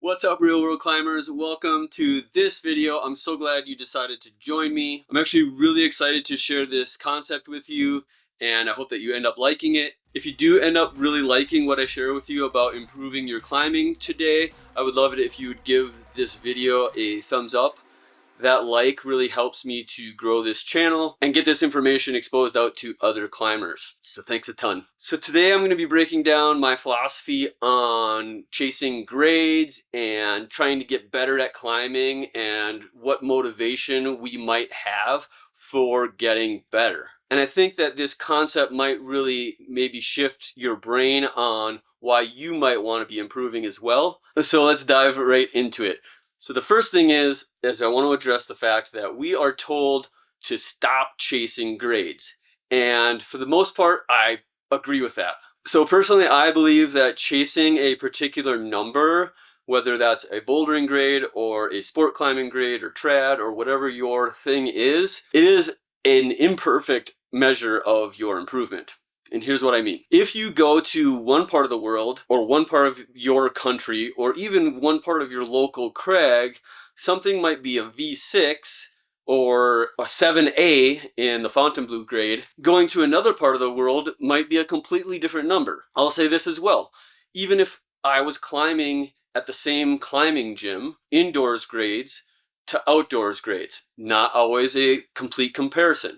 What's up, real world climbers? Welcome to this video. I'm so glad you decided to join me. I'm actually really excited to share this concept with you, and I hope that you end up liking it. If you do end up really liking what I share with you about improving your climbing today, I would love it if you would give this video a thumbs up. That like really helps me to grow this channel and get this information exposed out to other climbers. So thanks a ton. So today I'm going to be breaking down my philosophy on chasing grades and trying to get better at climbing and what motivation we might have for getting better. And I think that this concept might really maybe shift your brain on why you might want to be improving as well. So let's dive right into it. So the first thing is I want to address the fact that we are told to stop chasing grades. And for the most part, I agree with that. So personally, I believe that chasing a particular number, whether that's a bouldering grade or a sport climbing grade or trad or whatever your thing is, it is an imperfect measure of your improvement. And here's what I mean. If you go to one part of the world or one part of your country or even one part of your local crag, something might be a V6 or a 7A in the Fontainebleau grade. Going to another part of the world might be a completely different number. I'll say this as well. Even if I was climbing at the same climbing gym, indoors grades to outdoors grades, not always a complete comparison.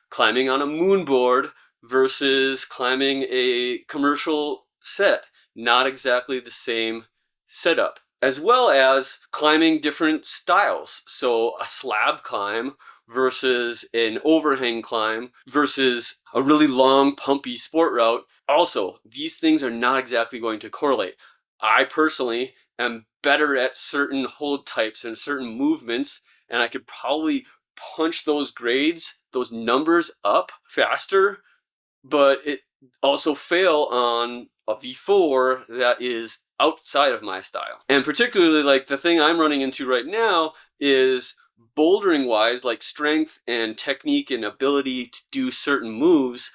Climbing on a moon board versus climbing a commercial set, not exactly the same setup, as well as climbing different styles. So a slab climb versus an overhang climb versus a really long pumpy sport route. Also, these things are not exactly going to correlate. I personally am better at certain hold types and certain movements, and I could probably punch those grades, those numbers up faster, but it also fail on a V4 that is outside of my style. And particularly, like, the thing I'm running into right now is bouldering wise, like strength and technique and ability to do certain moves,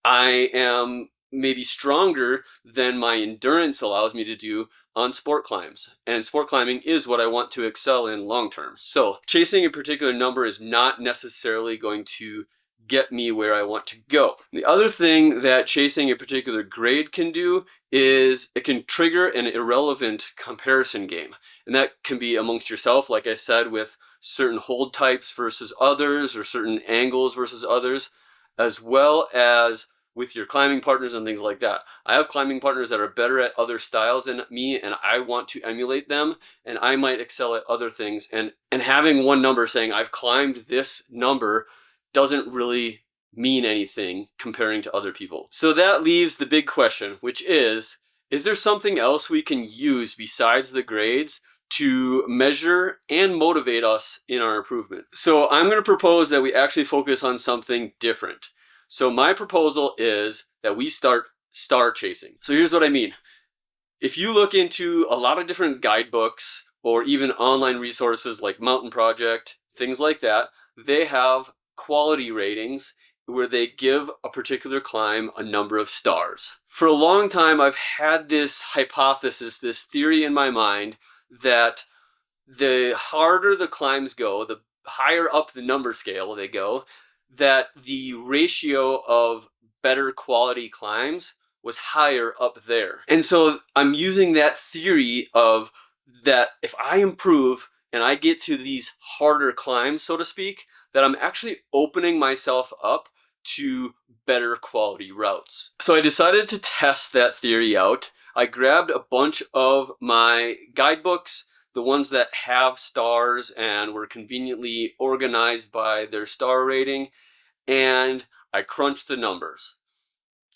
I am maybe stronger than my endurance allows me to do on sport climbs. And sport climbing is what I want to excel in long term. So chasing a particular number is not necessarily going to get me where I want to go. The other thing that chasing a particular grade can do is it can trigger an irrelevant comparison game. And that can be amongst yourself, like I said, with certain hold types versus others or certain angles versus others, as well as with your climbing partners and things like that. I have climbing partners that are better at other styles than me, and I want to emulate them, and I might excel at other things. And having one number saying I've climbed this number doesn't really mean anything comparing to other people. So that leaves the big question, which is there something else we can use besides the grades to measure and motivate us in our improvement? So I'm going to propose that we actually focus on something different. So my proposal is that we start star chasing. So here's what I mean. If you look into a lot of different guidebooks or even online resources like Mountain Project, things like that, they have quality ratings where they give a particular climb a number of stars. For a long time, I've had this hypothesis, this theory in my mind that the harder the climbs go, the higher up the number scale they go, that the ratio of better quality climbs was higher up there. And so I'm using that theory of that if I improve and I get to these harder climbs, so to speak, that I'm actually opening myself up to better quality routes. So I decided to test that theory out. I grabbed a bunch of my guidebooks, the ones that have stars and were conveniently organized by their star rating, and I crunched the numbers.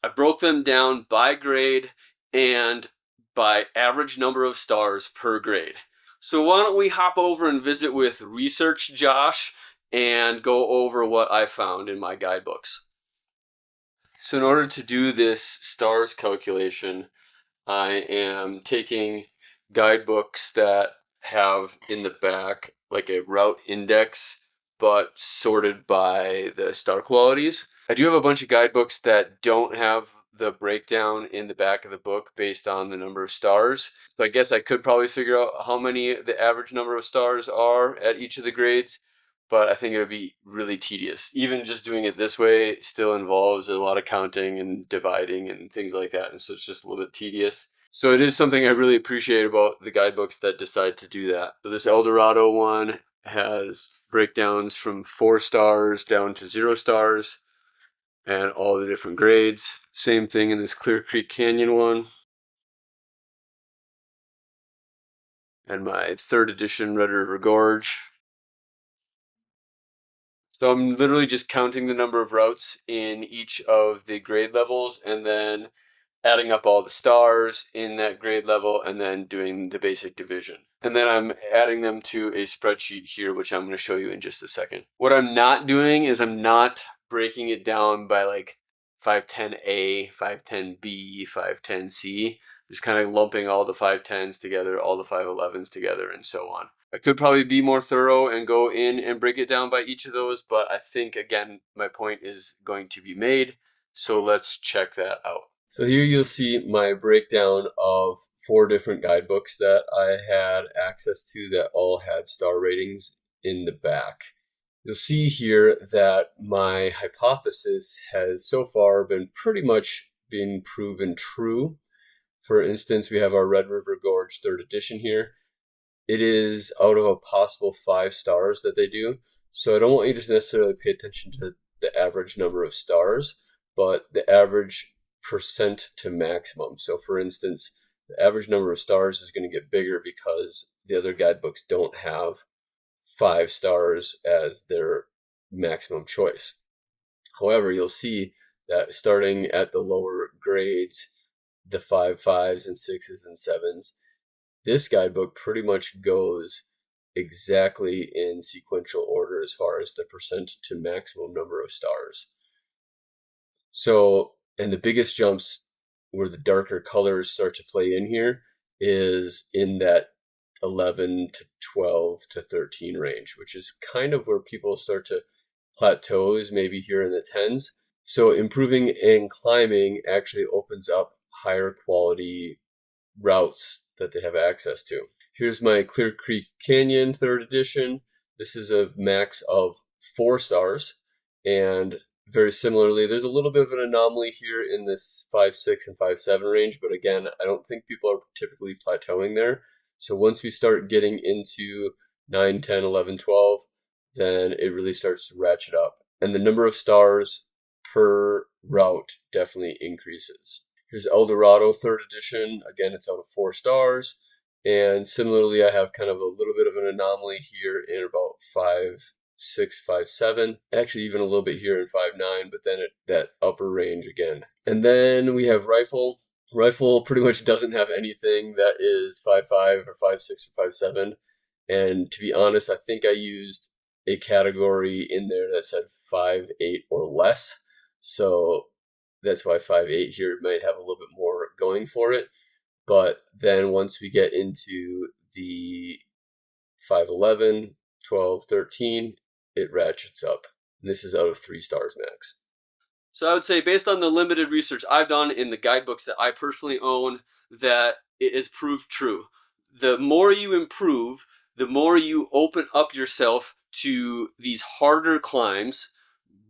I broke them down by grade and by average number of stars per grade. So why don't we hop over and visit with Research Josh and go over what I found in my guidebooks. So in order to do this stars calculation, I am taking guidebooks that have in the back like a route index, but sorted by the star qualities. I do have a bunch of guidebooks that don't have the breakdown in the back of the book based on the number of stars. So I guess I could probably figure out how many the average number of stars are at each of the grades, but I think it would be really tedious. Even just doing it this way still involves a lot of counting and dividing and things like that, and so it's just a little bit tedious. So it is something I really appreciate about the guidebooks that decide to do that. So this Eldorado one has breakdowns from 4 stars down to 0 stars and all the different grades. Same thing in this Clear Creek Canyon one. And my 3rd edition Red River Gorge. So I'm literally just counting the number of routes in each of the grade levels and then adding up all the stars in that grade level and then doing the basic division. And then I'm adding them to a spreadsheet here, which I'm going to show you in just a second. What I'm not doing is I'm not breaking it down by like 510A, 510B, 510C. Just kind of lumping all the 510s together, all the 511s together, and so on. I could probably be more thorough and go in and break it down by each of those, but I think, again, my point is going to be made. So let's check that out. So here you'll see my breakdown of 4 different guidebooks that I had access to that all had star ratings in the back. You'll see here that my hypothesis has so far been pretty much being proven true. For instance, we have our Red River Gorge 3rd edition here. It is out of a possible 5 stars that they do. So I don't want you to necessarily pay attention to the average number of stars, but the average percent to maximum. So for instance, the average number of stars is going to get bigger because the other guidebooks don't have 5 stars as their maximum choice. However, you'll see that starting at the lower grades, the 5 5s and 6s and 7s, this guidebook pretty much goes exactly in sequential order as far as the percent to maximum number of stars. So, and the biggest jumps where the darker colors start to play in here is in that 11 to 12 to 13 range, which is kind of where people start to plateau, is maybe here in the 10s. So improving and climbing actually opens up higher quality routes that they have access to. Here's my Clear Creek Canyon 3rd edition. This is a max of 4 stars, and very similarly, there's a little bit of an anomaly here in this 5 6 and 5 7 range, but again, I don't think people are typically plateauing there. So once we start getting into 9 10 11 12, then it really starts to ratchet up, and the number of stars per route definitely increases. Here's Eldorado 3rd edition. Again, it's out of 4 stars. And similarly, I have kind of a little bit of an anomaly here in about 5 6 5 7. Actually, even a little bit here in 5 9, but then at that upper range again. And then we have Rifle. Rifle pretty much doesn't have anything that is 5 5 or 5 6 or 5 7. And to be honest, I think I used a category in there that said 5 8 or less. So that's why 5 8 here might have a little bit more going for it. But then once we get into the 5 11, 12, 13, it ratchets up. And this is out of 3 stars max. So I would say, based on the limited research I've done in the guidebooks that I personally own, that it is proved true. The more you improve, the more you open up yourself to these harder climbs,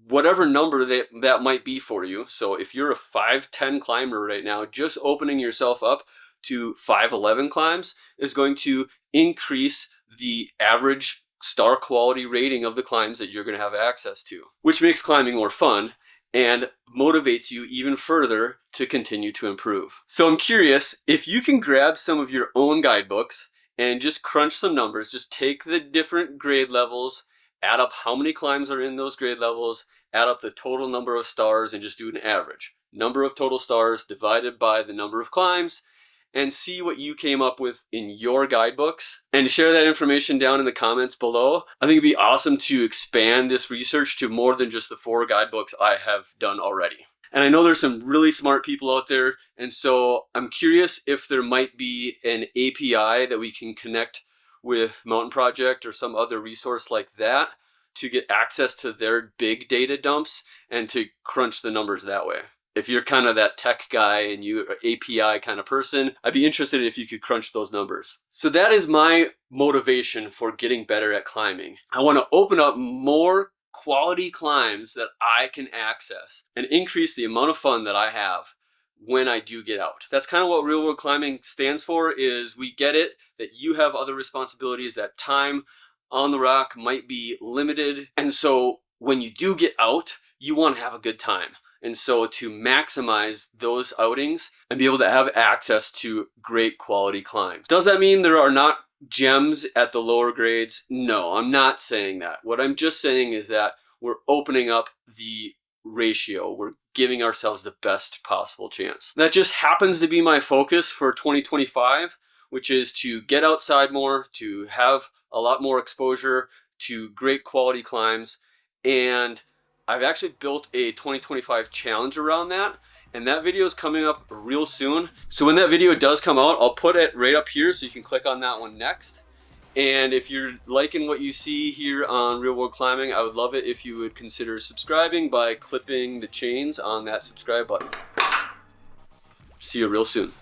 whatever number that might be for you. So if you're a 510 climber right now, just opening yourself up to 511 climbs is going to increase the average star quality rating of the climbs that you're going to have access to, which makes climbing more fun and motivates you even further to continue to improve. So I'm curious if you can grab some of your own guidebooks and just crunch some numbers. Just take the different grade levels, add up how many climbs are in those grade levels, add up the total number of stars, and just do an average. Number of total stars divided by the number of climbs, and see what you came up with in your guidebooks, and share that information down in the comments below. I think it'd be awesome to expand this research to more than just the 4 guidebooks I have done already. And I know there's some really smart people out there, and so I'm curious if there might be an API that we can connect with Mountain Project or some other resource like that to get access to their big data dumps and to crunch the numbers that way. if you're kind of that tech guy and you are API kind of person, I'd be interested if you could crunch those numbers. So that is my motivation for getting better at climbing. I want to open up more quality climbs that I can access and increase the amount of fun that I have when I do get out. That's kind of what real world climbing stands for, is we get it that you have other responsibilities, that time on the rock might be limited. And so when you do get out, you want to have a good time. And so to maximize those outings and be able to have access to great quality climbs. Does that mean there are not gems at the lower grades? No, I'm not saying that. What I'm just saying is that we're opening up the ratio. We're giving ourselves the best possible chance. That just happens to be my focus for 2025, which is to get outside more, to have a lot more exposure to great quality climbs. And I've actually built a 2025 challenge around that, and that video is coming up real soon. So when that video does come out, I'll put it right up here so you can click on that one next. And if you're liking what you see here on Real World Climbing, I would love it if you would consider subscribing by clipping the chains on that subscribe button. See you real soon.